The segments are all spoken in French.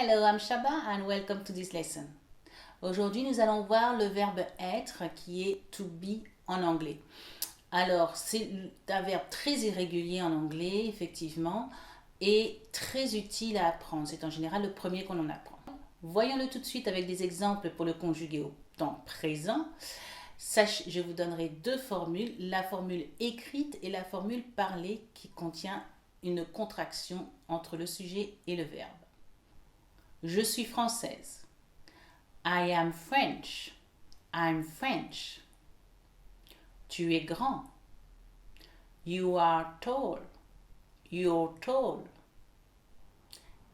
Hello, I'm Shaba and welcome to this lesson. Aujourd'hui, nous allons voir le verbe être qui est to be en anglais. Alors, c'est un verbe très irrégulier en anglais, effectivement, et très utile à apprendre. C'est en général le premier qu'on en apprend. Voyons-le tout de suite avec des exemples pour le conjuguer au temps présent. Je vous donnerai deux formules, la formule écrite et la formule parlée qui contient une contraction entre le sujet et le verbe. Je suis française. I am French. I'm French. Tu es grand. You are tall. You're tall.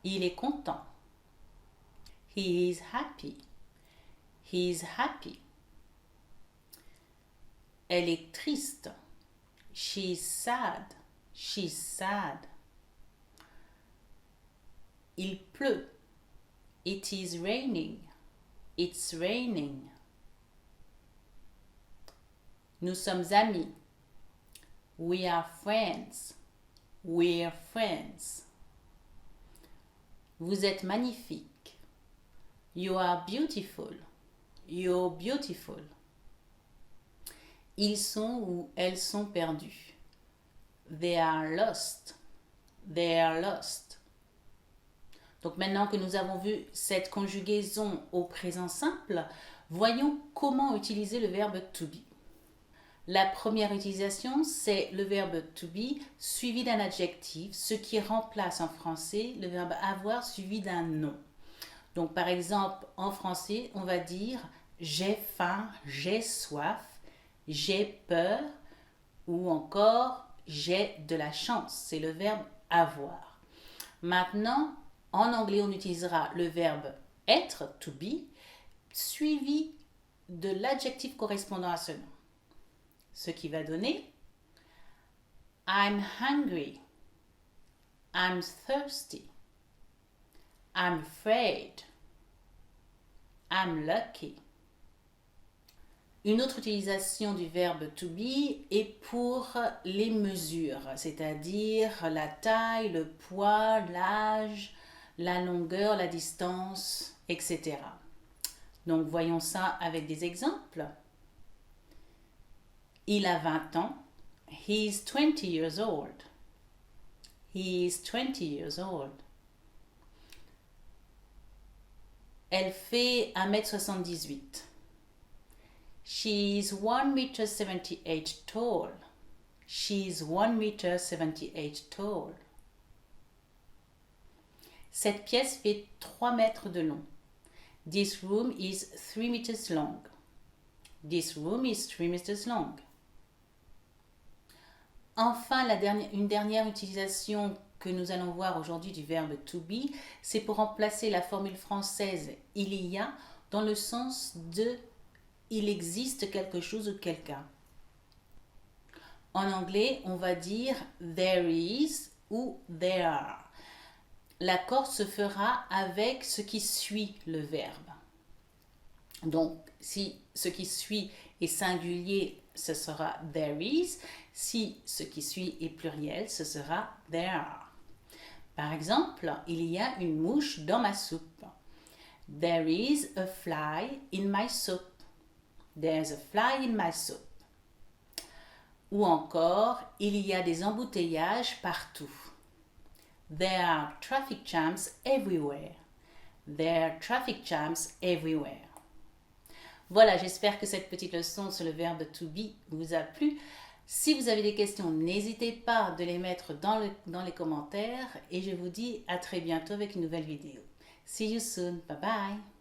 Il est content. He is happy. He is happy. Elle est triste. She's sad. She's sad. Il pleut. It is raining. It's raining. Nous sommes amis. We are friends. We're friends. Vous êtes magnifique. You are beautiful. You're beautiful. Ils sont ou elles sont perdus. They are lost. They are lost. Donc maintenant que nous avons vu cette conjugaison au présent simple, voyons comment utiliser le verbe to be. La première utilisation, c'est le verbe to be suivi d'un adjectif, ce qui remplace en français le verbe avoir suivi d'un nom. Donc par exemple, en français, on va dire j'ai faim, j'ai soif, j'ai peur ou encore j'ai de la chance. C'est le verbe avoir. Maintenant, en anglais, on utilisera le verbe être, to be, suivi de l'adjectif correspondant à ce nom. Ce qui va donner I'm hungry. I'm thirsty. I'm afraid. I'm lucky. Une autre utilisation du verbe to be est pour les mesures, c'est-à-dire la taille, le poids, l'âge, la longueur, la distance, etc. Donc voyons ça avec des exemples. Il a 20 ans. He is 20 years old. He is 20 years old. Elle fait 1m78. She is 1,78 m tall. She is 1,78 m tall. Cette pièce fait 3 mètres de long. This room is 3 meters long. This room is 3 meters long. Enfin, une dernière utilisation que nous allons voir aujourd'hui du verbe to be, c'est pour remplacer la formule française il y a dans le sens de il existe quelque chose ou quelqu'un. En anglais, on va dire there is ou there are. L'accord se fera avec ce qui suit le verbe. Donc, si ce qui suit est singulier, ce sera there is. Si ce qui suit est pluriel, ce sera there are. Par exemple, il y a une mouche dans ma soupe. There is a fly in my soup. There's a fly in my soup. Ou encore, il y a des embouteillages partout. There are traffic jams everywhere. There are traffic jams everywhere. Voilà, j'espère que cette petite leçon sur le verbe to be vous a plu. Si vous avez des questions, n'hésitez pas de les mettre dans les commentaires et je vous dis à très bientôt avec une nouvelle vidéo. See you soon. Bye bye.